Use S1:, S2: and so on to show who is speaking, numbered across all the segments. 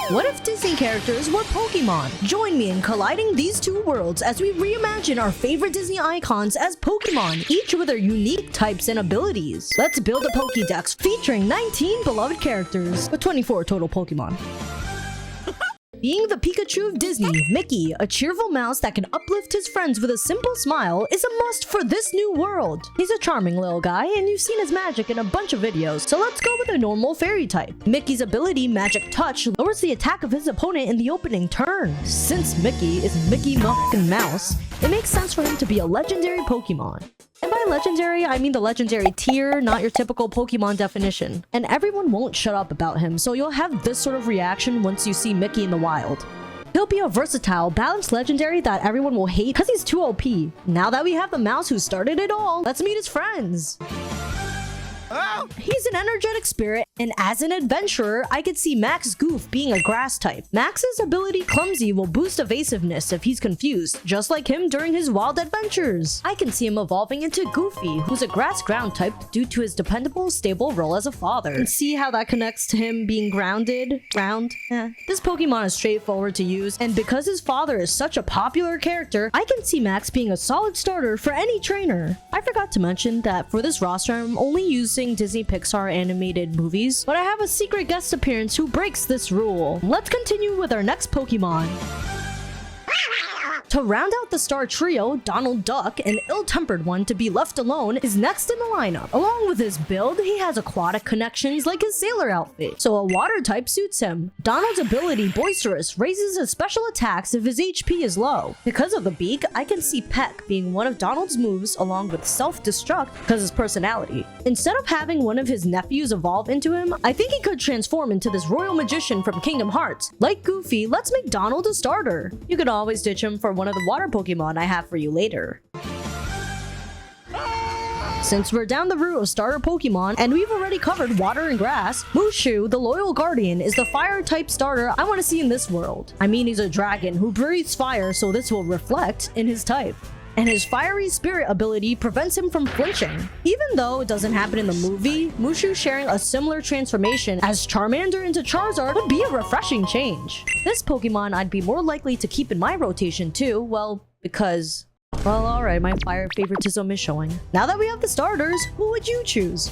S1: What if Disney characters were Pokemon? Join me in colliding these two worlds as we reimagine our favorite Disney icons as Pokemon, each with their unique types and abilities. Let's build a Pokédex featuring 19 beloved characters, with 24 total Pokemon. Being the Pikachu of Disney, Mickey, a cheerful mouse that can uplift his friends with a simple smile, is a must for this new world. He's a charming little guy, and you've seen his magic in a bunch of videos, so let's go with a normal fairy type. Mickey's ability, Magic Touch, lowers the attack of his opponent in the opening turn. Since Mickey is Mickey Mouse, it makes sense for him to be a legendary Pokemon. And by legendary, I mean the legendary tier, not your typical Pokemon definition. And everyone won't shut up about him, so you'll have this sort of reaction once you see Mickey in the wild. He'll be a versatile, balanced legendary that everyone will hate because he's too OP. Now that we have the mouse who started it all, let's meet his friends. He's an energetic spirit, and as an adventurer, I could see Max Goof being a grass type. Max's ability Clumsy will boost evasiveness if he's confused, just like him during his wild adventures. I can see him evolving into Goofy, who's a grass ground type due to his dependable, stable role as a father. And see how that connects to him being grounded? This Pokemon is straightforward to use, and because his father is such a popular character, I can see Max being a solid starter for any trainer. I forgot to mention that for this roster, I'm only using Disney Pixar animated movies, but I have a secret guest appearance who breaks this rule. Let's continue with our next Pokemon. To round out the star trio, Donald Duck, an ill-tempered one to be left alone, is next in the lineup. Along with his build, he has aquatic connections like his sailor outfit, so a water type suits him. Donald's ability, Boisterous, raises his special attacks if his HP is low. Because of the beak, I can see Peck being one of Donald's moves along with self-destruct because of his personality. Instead of having one of his nephews evolve into him, I think he could transform into this royal magician from Kingdom Hearts. Like Goofy, let's make Donald a starter. You could always ditch him for one of the water Pokemon I have for you later. Since we're down the route of starter Pokemon, and we've already covered water and grass, Mushu, the loyal guardian, is the fire type starter I want to see in this world. I mean, he's a dragon who breathes fire, so this will reflect in his type. And his fiery spirit ability prevents him from flinching. Even though it doesn't happen in the movie, Mushu sharing a similar transformation as Charmander into Charizard would be a refreshing change. This Pokemon I'd be more likely to keep in my rotation too, well, because... well, alright, my fire favoritism is showing. Now that we have the starters, who would you choose?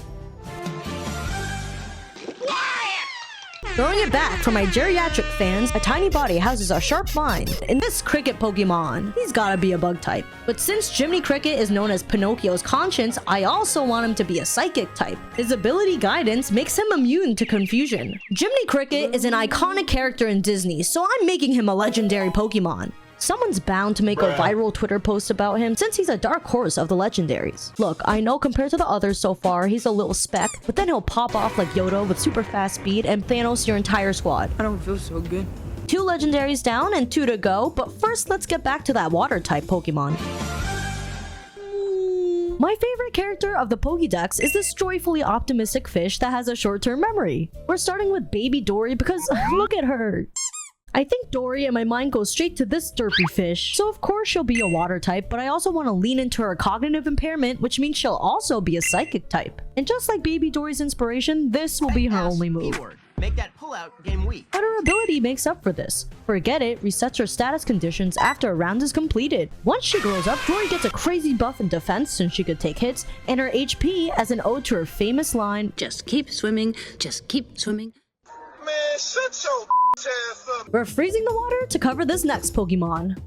S1: Throwing it back for my geriatric fans, a tiny body houses a sharp mind. In this cricket Pokemon, he's gotta be a bug type. But since Jiminy Cricket is known as Pinocchio's conscience, I also want him to be a psychic type. His ability Guidance makes him immune to confusion. Jiminy Cricket is an iconic character in Disney, so I'm making him a legendary Pokemon. Someone's bound to make a viral Twitter post about him since he's a dark horse of the legendaries. Look, I know compared to the others so far, he's a little speck, but then he'll pop off like Yoda with super fast speed and Thanos your entire squad.
S2: I don't feel so good.
S1: 2 legendaries down and 2 to go, but first let's get back to that water type Pokemon. My favorite character of the Pokédex is this joyfully optimistic fish that has a short-term memory. We're starting with Baby Dory because look at her. I think Dory and my mind goes straight to this derpy fish. So of course she'll be a water type, but I also want to lean into her cognitive impairment, which means she'll also be a psychic type. And just like Baby Dory's inspiration, this will be her only move.
S3: Make that pull-out game weak.
S1: But her ability makes up for this. Forget It resets her status conditions after a round is completed. Once she grows up, Dory gets a crazy buff in defense since she could take hits, and her HP as an ode to her famous line,
S4: "Just keep swimming, just keep swimming."
S5: Man, shut your ass up.
S1: We're freezing the water to cover this next Pokemon.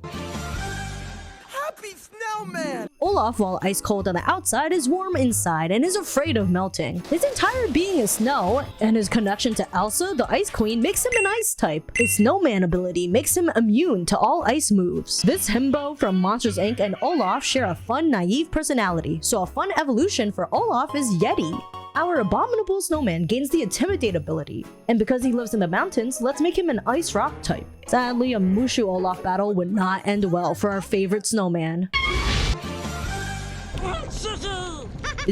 S2: Happy Snowman!
S1: Olaf, while ice cold on the outside, is warm inside and is afraid of melting. His entire being is snow, and his connection to Elsa, the Ice Queen, makes him an ice type. His Snowman ability makes him immune to all ice moves. This himbo from Monsters Inc. and Olaf share a fun, naive personality, so a fun evolution for Olaf is Yeti. Our abominable snowman gains the Intimidate ability, and because he lives in the mountains, let's make him an ice rock type. Sadly, a Mushu Olaf battle would not end well for our favorite snowman.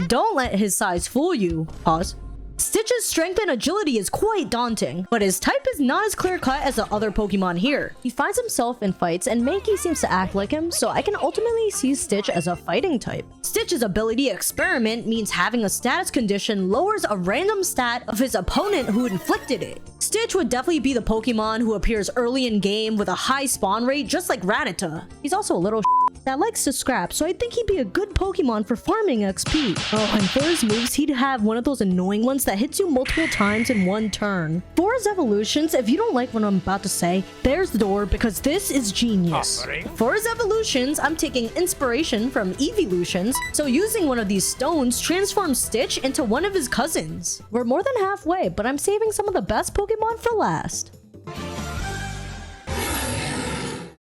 S1: Don't let his size fool you. Pause. Stitch's strength and agility is quite daunting, but his type is not as clear-cut as the other Pokemon here. He finds himself in fights and Mankey seems to act like him, so I can ultimately see Stitch as a fighting type. Stitch's ability Experiment means having a status condition lowers a random stat of his opponent who inflicted it. Stitch would definitely be the Pokemon who appears early in game with a high spawn rate just like Rattata. He's also a little that likes to scrap, so I think he'd be a good Pokemon for farming XP. Oh, and for his moves, he'd have one of those annoying ones that hits you multiple times in one turn. For his evolutions, if you don't like what I'm about to say, there's the door because this is genius. For his evolutions, I'm taking inspiration from evolutions, so using one of these stones transforms Stitch into one of his cousins. We're more than halfway, but I'm saving some of the best Pokemon for last.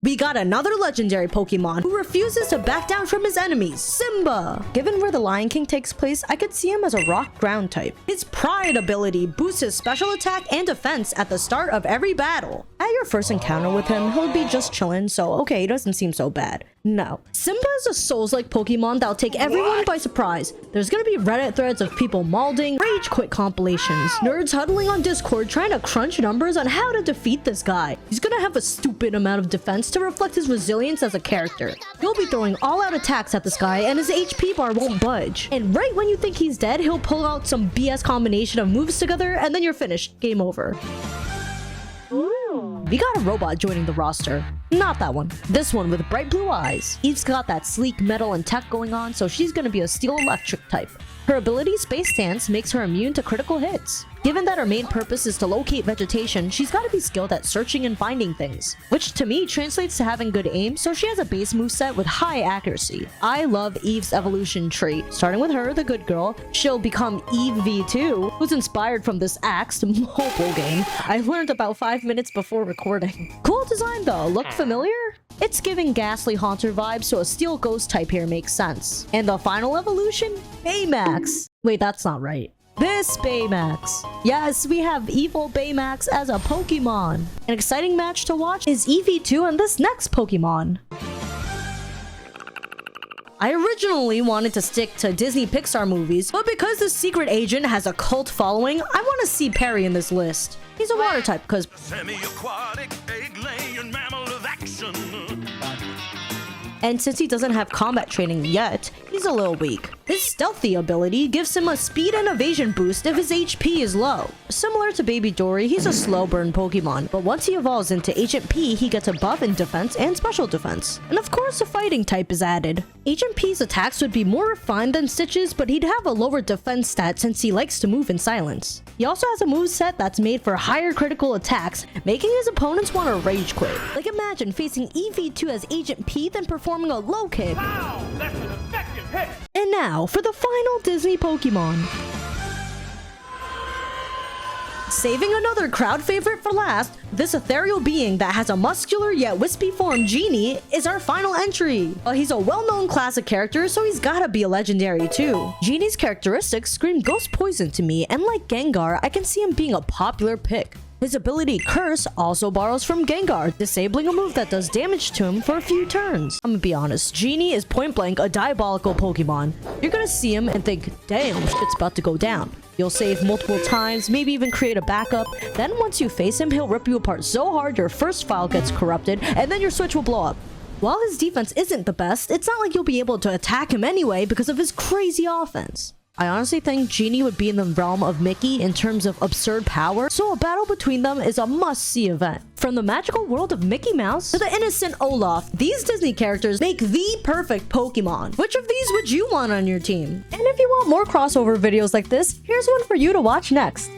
S1: We got another legendary Pokemon who refuses to back down from his enemies, Simba. Given where the Lion King takes place, I could see him as a rock ground type. His Pride ability boosts his special attack and defense at the start of every battle. At your first encounter with him, he'll be just chilling, so okay, he doesn't seem so bad. No. Simba is a Souls-like Pokemon that'll take everyone by surprise. There's gonna be Reddit threads of people malding, rage quit compilations, nerds huddling on Discord trying to crunch numbers on how to defeat this guy. He's gonna have a stupid amount of defense to reflect his resilience as a character. He'll be throwing all-out attacks at this guy and his HP bar won't budge. And right when you think he's dead, he'll pull out some BS combination of moves together and then you're finished. Game over. We got a robot joining the roster. Not that one. This one with bright blue eyes. Eve's got that sleek metal and tech going on, so she's gonna be a steel electric type. Her ability Space Dance makes her immune to critical hits. Given that her main purpose is to locate vegetation, she's gotta be skilled at searching and finding things, which to me translates to having good aim, so she has a base moveset with high accuracy. I love Eve's evolution tree. Starting with her, the good girl, she'll become Eve V2, who's inspired from this Axed mobile game I learned about 5 minutes before recording. Cool design though, look familiar? It's giving Ghastly Haunter vibes, so a steel ghost type here makes sense. And the final evolution? Baymax. Wait, that's not right. This Baymax. Yes, we have evil Baymax as a Pokemon. An exciting match to watch is EV2 and this next Pokemon. I originally wanted to stick to Disney Pixar movies, but because the secret agent has a cult following, I want to see Perry in this list. He's a water type because
S6: Semi-aquatic, egg-laying mammal of action.
S1: And since he doesn't have combat training yet, he's a little weak. His stealthy ability gives him a speed and evasion boost if his HP is low. Similar to Baby Dory, he's a slow burn Pokemon, but once he evolves into Agent P, he gets a buff in defense and special defense. And of course, a fighting type is added. Agent P's attacks would be more refined than Stitch's, but he'd have a lower defense stat since he likes to move in silence. He also has a moveset that's made for higher critical attacks, making his opponents want to rage quit. Like imagine facing EV2 as Agent P, then performing a low kick.
S6: Wow, that's an effective hit.
S1: And now for the final Disney Pokemon. Saving another crowd favorite for last, this ethereal being that has a muscular yet wispy form, Genie, is our final entry. He's a well-known classic character, so he's gotta be a legendary too. Genie's characteristics scream ghost poison to me, and like Gengar, I can see him being a popular pick. His ability Curse also borrows from Gengar, disabling a move that does damage to him for a few turns. I'm gonna be honest, Genie is point blank a diabolical Pokemon. You're gonna see him and think, damn, shit's about to go down. You'll save multiple times, maybe even create a backup. Then once you face him, he'll rip you apart so hard your first file gets corrupted, and then your switch will blow up. While his defense isn't the best, it's not like you'll be able to attack him anyway because of his crazy offense. I honestly think Genie would be in the realm of Mickey in terms of absurd power, so a battle between them is a must-see event. From the magical world of Mickey Mouse to the innocent Olaf, these Disney characters make the perfect Pokemon. Which of these would you want on your team? And if you want more crossover videos like this, here's one for you to watch next.